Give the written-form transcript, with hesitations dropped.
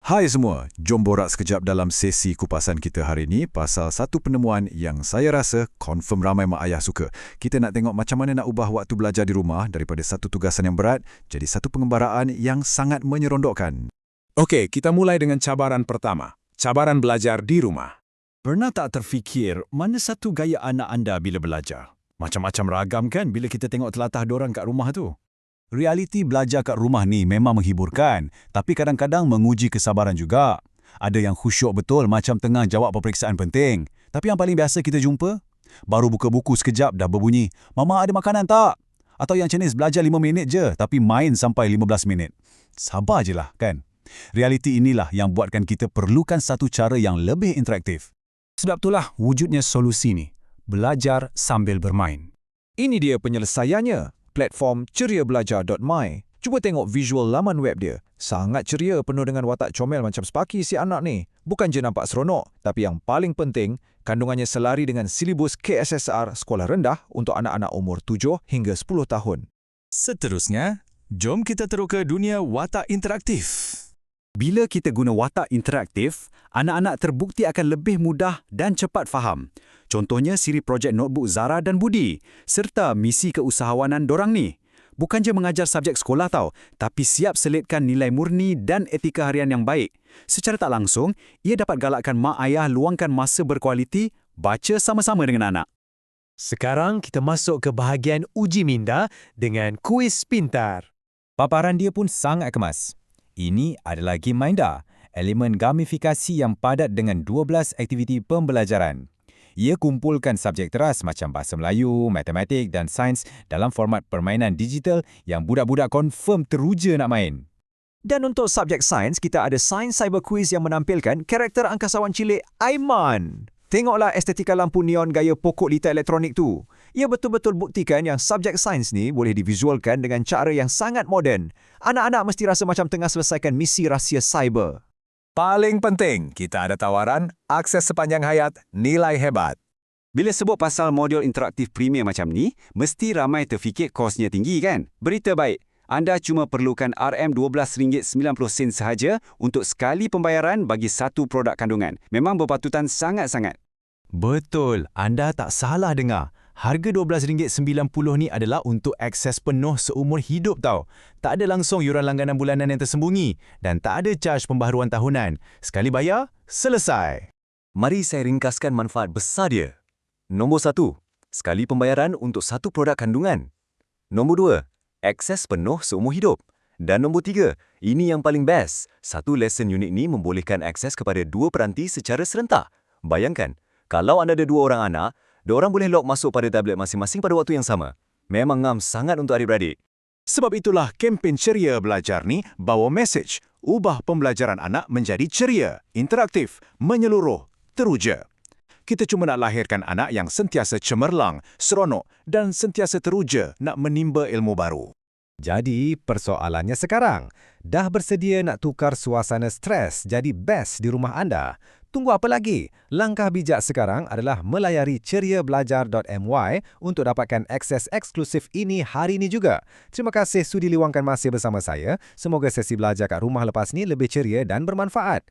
Hai semua, jom borak sekejap dalam sesi kupasan kita hari ini pasal satu penemuan yang saya rasa confirm ramai mak ayah suka. Kita nak tengok macam mana nak ubah waktu belajar di rumah daripada satu tugasan yang berat jadi satu pengembaraan yang sangat menyerondokkan. Okey, kita mulai dengan cabaran pertama. Cabaran belajar di rumah. Pernah tak terfikir mana satu gaya anak anda bila belajar? Macam-macam ragam kan bila kita tengok telatah dorang kat rumah tu? Realiti belajar kat rumah ni memang menghiburkan, tapi kadang-kadang menguji kesabaran juga. Ada yang khusyuk betul macam tengah jawab peperiksaan penting. Tapi yang paling biasa kita jumpa, baru buka buku sekejap dah berbunyi, "Mama ada makanan tak?" Atau yang jenis belajar 5 minit je tapi main sampai 15 minit. Sabar je lah kan? Realiti inilah yang buatkan kita perlukan satu cara yang lebih interaktif. Sebab itulah wujudnya solusi ni. Belajar sambil bermain. Ini dia penyelesaiannya. Platform ceriabelajar.my. Cuba tengok visual laman web dia. Sangat ceria, penuh dengan watak comel macam Sparky si anak ni. Bukan je nampak seronok, tapi yang paling penting, kandungannya selari dengan silibus KSSR sekolah rendah untuk anak-anak umur 7 hingga 10 tahun. Seterusnya, jom kita terus ke dunia watak interaktif. Bila kita guna watak interaktif, anak-anak terbukti akan lebih mudah dan cepat faham. Contohnya siri projek notebook Zara dan Budi, serta misi keusahawanan dorang ni. Bukan je mengajar subjek sekolah tau, tapi siap selitkan nilai murni dan etika harian yang baik. Secara tak langsung, ia dapat galakkan mak ayah luangkan masa berkualiti, baca sama-sama dengan anak. Sekarang kita masuk ke bahagian uji minda dengan kuis pintar. Paparan dia pun sangat kemas. Ini adalah game Minda, elemen gamifikasi yang padat dengan 12 aktiviti pembelajaran. Ia kumpulkan subjek teras macam bahasa Melayu, matematik dan sains dalam format permainan digital yang budak-budak confirm teruja nak main. Dan untuk subjek sains, kita ada Science Cyber Quiz yang menampilkan karakter angkasawan cilik Aiman. Tengoklah estetika lampu neon gaya pokok liter elektronik tu. Ia betul-betul buktikan yang subjek sains ni boleh divisualkan dengan cara yang sangat moden. Anak-anak mesti rasa macam tengah selesaikan misi rahsia cyber. Paling penting, kita ada tawaran akses sepanjang hayat, nilai hebat. Bila sebut pasal modul interaktif premier macam ni, mesti ramai terfikir kosnya tinggi kan? Berita baik, anda cuma perlukan RM12.90 sahaja untuk sekali pembayaran bagi satu produk kandungan. Memang berpatutan sangat-sangat. Betul, anda tak salah dengar. Harga RM12.90 ni adalah untuk akses penuh seumur hidup tau. Tak ada langsung yuran langganan bulanan yang tersembunyi dan tak ada caj pembaharuan tahunan. Sekali bayar, selesai. Mari saya ringkaskan manfaat besar dia. Nombor 1, sekali pembayaran untuk satu produk kandungan. Nombor 2, akses penuh seumur hidup. Dan nombor 3, ini yang paling best. Satu lesen unik ni membolehkan akses kepada 2 peranti secara serentak. Bayangkan, kalau anda ada 2 orang anak, diorang boleh log masuk pada tablet masing-masing pada waktu yang sama. Memang ngam sangat untuk adik-beradik. Sebab itulah kempen Ceria Belajar ni bawa mesej, ubah pembelajaran anak menjadi ceria, interaktif, menyeluruh, teruja. Kita cuma nak lahirkan anak yang sentiasa cemerlang, seronok dan sentiasa teruja nak menimba ilmu baru. Jadi, persoalannya sekarang, dah bersedia nak tukar suasana stres jadi best di rumah anda? Tunggu apa lagi? Langkah bijak sekarang adalah melayari ceriabelajar.my untuk dapatkan akses eksklusif ini hari ini juga. Terima kasih sudi luangkan masa bersama saya. Semoga sesi belajar kat rumah lepas ni lebih ceria dan bermanfaat.